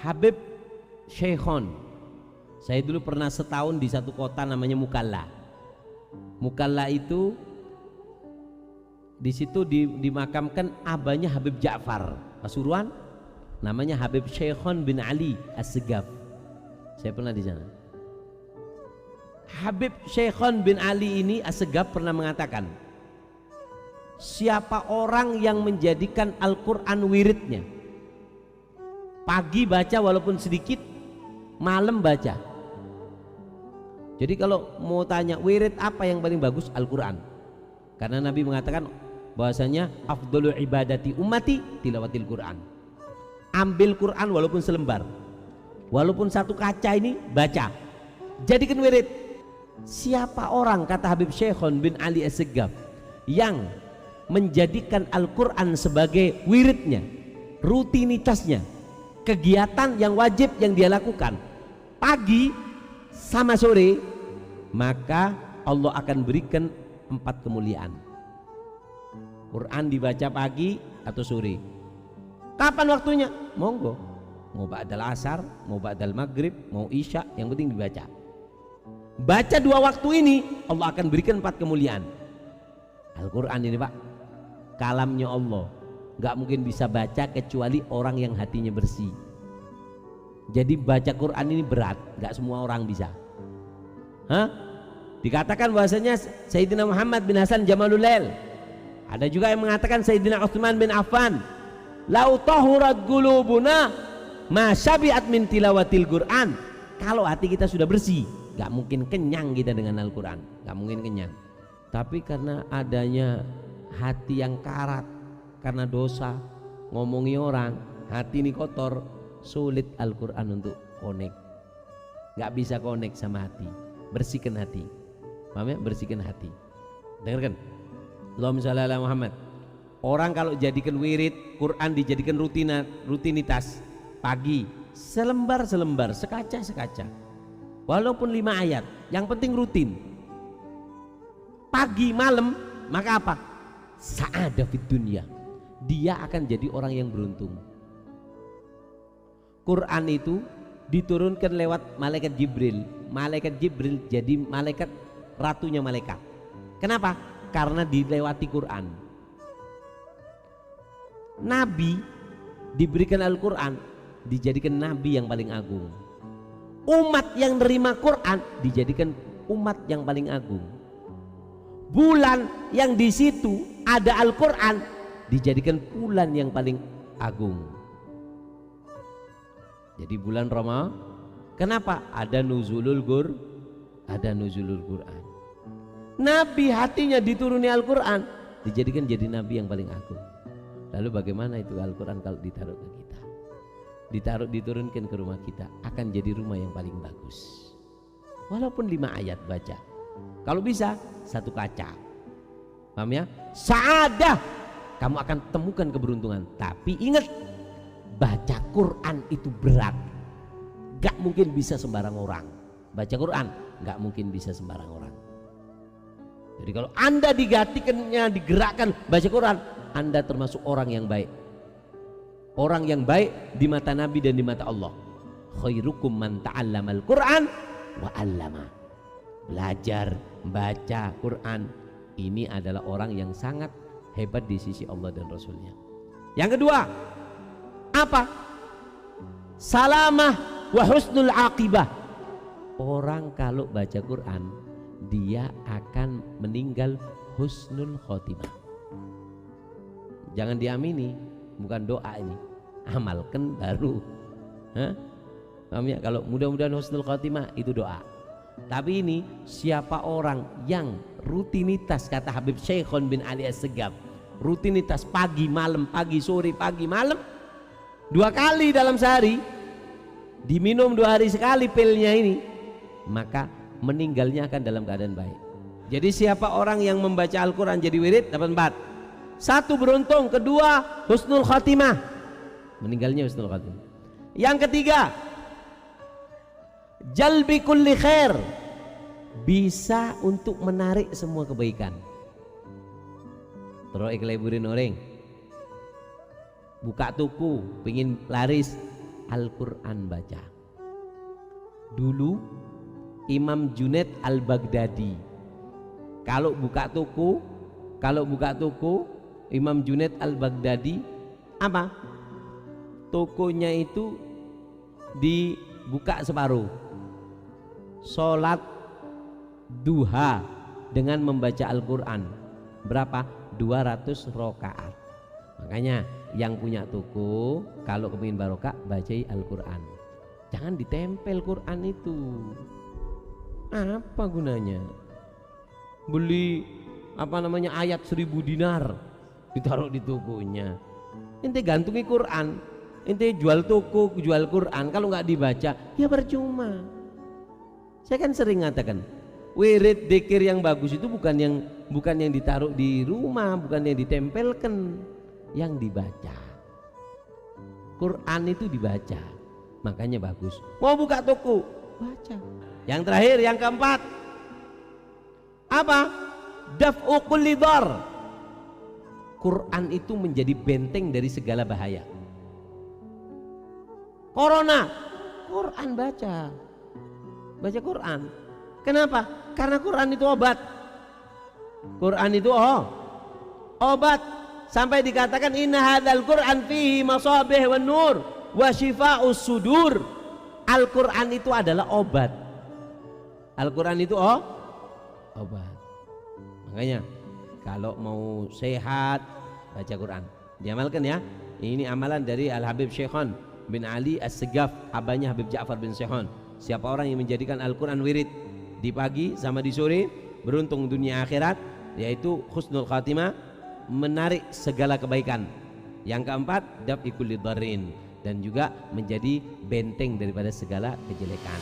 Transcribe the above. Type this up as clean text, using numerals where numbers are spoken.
Habib Syekhon. Saya dulu pernah setahun di satu kota namanya Mukalla. Mukalla itu di situ dimakamkan abahnya Habib Ja'far Pasuruan, namanya Habib Syekhon bin Ali As-Segaf. Saya pernah di sana. Habib Syekhon bin Ali ini As-Segaf pernah mengatakan, siapa orang yang menjadikan Al-Quran wiridnya, pagi baca walaupun sedikit, malam baca. Jadi kalau mau tanya wirid apa yang paling bagus, Al-Quran. Karena Nabi mengatakan bahwasanya afdhalu ibadati ummati tilawatil Quran. Ambil Quran walaupun selembar, walaupun satu kaca ini baca, jadikan wirid. Siapa orang, kata Habib Syekhon bin Ali As-Segaf, yang menjadikan Al-Quran sebagai wiridnya, rutinitasnya, kegiatan yang wajib yang dia lakukan pagi sama sore, maka Allah akan berikan 4 kemuliaan. Quran dibaca pagi atau sore. Kapan waktunya? Monggo. Mau ba'dal asar, mau ba'dal maghrib, mau isya, yang penting dibaca. Baca 2 waktu ini, Allah akan berikan 4 kemuliaan. Al-Quran ini Pak, kalamnya Allah, nggak mungkin bisa baca kecuali orang yang hatinya bersih. Jadi baca Quran ini berat, nggak semua orang bisa. Dikatakan bahwasanya Sayyidina Muhammad bin Hasan Jamalul Lail. Ada juga yang mengatakan Sayyidina Utsman bin Affan, lau tahurat qulubuna ma syabi'at min tilawatil Quran. Kalau hati kita sudah bersih, nggak mungkin kenyang kita dengan Al-Quran, nggak mungkin kenyang. Tapi karena adanya hati yang karat, karena dosa, ngomongi orang, hati ini kotor, sulit Al-Quran untuk connect, nggak bisa connect sama hati. Bersihkan hati, paham ya? Bersihkan hati. Dengarkan, Allahumma shalli ala Muhammad. Orang kalau jadikan wirid Quran, dijadikan rutinitas, pagi selembar sekaca, walaupun 5 ayat, yang penting rutin, pagi malam, maka apa? Sa'adah fid dunya, dia akan jadi orang yang beruntung. Quran itu diturunkan lewat malaikat Jibril. Malaikat Jibril jadi malaikat, ratunya malaikat. Kenapa? Karena dilewati Quran. Nabi diberikan Al-Quran, dijadikan nabi yang paling agung. Umat yang nerima Quran dijadikan umat yang paling agung. Bulan yang di situ ada Al-Quran dijadikan bulan yang paling agung. Jadi bulan Ramadan, kenapa? Ada nuzulul Quran. Nabi hatinya dituruni Al-Quran, dijadikan jadi nabi yang paling agung. Lalu bagaimana itu Al-Quran kalau ditaruh ke kita, diturunkan ke rumah kita, akan jadi rumah yang paling bagus. Walaupun 5 ayat baca, kalau bisa 1 kaca, paham ya? Sa'adah, kamu akan temukan keberuntungan. Tapi ingat, baca Quran itu berat, gak mungkin bisa sembarang orang. Baca Quran gak mungkin bisa sembarang orang. Jadi kalau Anda digerakkan baca Quran, Anda termasuk orang yang baik. Orang yang baik di mata Nabi dan di mata Allah. Khairukum man ta'allamal Quran wa 'allama. Belajar baca Quran, ini adalah orang yang sangat hebat di sisi Allah dan Rasulnya. Yang kedua, apa? Salamah wa husnul aqibah. Orang kalau baca Quran, dia akan meninggal husnul khotimah. Jangan diamini, bukan doa ini, amalkan baru. Paham ya? Kalau mudah-mudahan husnul khotimah itu doa. Tapi ini siapa orang yang rutinitas, kata Habib Syekhon bin Ali As-Segaf, rutinitas pagi malam, pagi sore, pagi malam, 2 kali dalam sehari, diminum 2 hari sekali pilnya ini, maka meninggalnya akan dalam keadaan baik. Jadi siapa orang yang membaca Al-Quran jadi wirid, dapat 4. 1 beruntung, 2 husnul khatimah, meninggalnya husnul khatimah. Yang ketiga, jalbi kulli khair, bisa untuk menarik semua kebaikan. Terus ikleburin orang, buka tuku, pingin laris, Al-Quran baca. Dulu Imam Junaid Al-Baghdadi kalau buka toko Imam Junaid Al-Baghdadi apa? Tokonya itu dibuka separuh, sholat duha dengan membaca Al-Quran. Berapa? 200 rakaat. Makanya yang punya toko kalau kepingin barokah bacai Al-Quran, jangan ditempel Quran itu. Apa gunanya beli ayat 1000 dinar ditaruh di tokonya? Ente gantungi Quran, ente jual toko, jual Quran, kalau nggak dibaca ya percuma. Saya kan sering ngatakan wirid dzikir yang bagus itu bukan yang ditaruh di rumah, bukan yang ditempelkan, yang dibaca. Quran itu dibaca, makanya bagus. Mau buka toko, baca. Yang terakhir, yang keempat, apa? Daf'u kulli dhar. Quran itu menjadi benteng dari segala bahaya. Corona, Quran baca Quran. Kenapa? Karena Quran itu obat. Quran itu obat. Sampai dikatakan inna hadzal Quran fihi masabih wan nur wa shifaa'us sudur. Al-Quran itu adalah obat. Al-Quran itu obat. Makanya kalau mau sehat baca Quran, diamalkan ya. Ini amalan dari Al-Habib Syekhon bin Ali As-Segaf, abahnya Habib Ja'far bin Syekhon. Siapa orang yang menjadikan Al-Quran wirid di pagi sama di sore, beruntung dunia akhirat, yaitu husnul khatimah, menarik segala kebaikan. Yang keempat, daf'i kulli dharrin, dan juga menjadi benteng daripada segala kejelekan.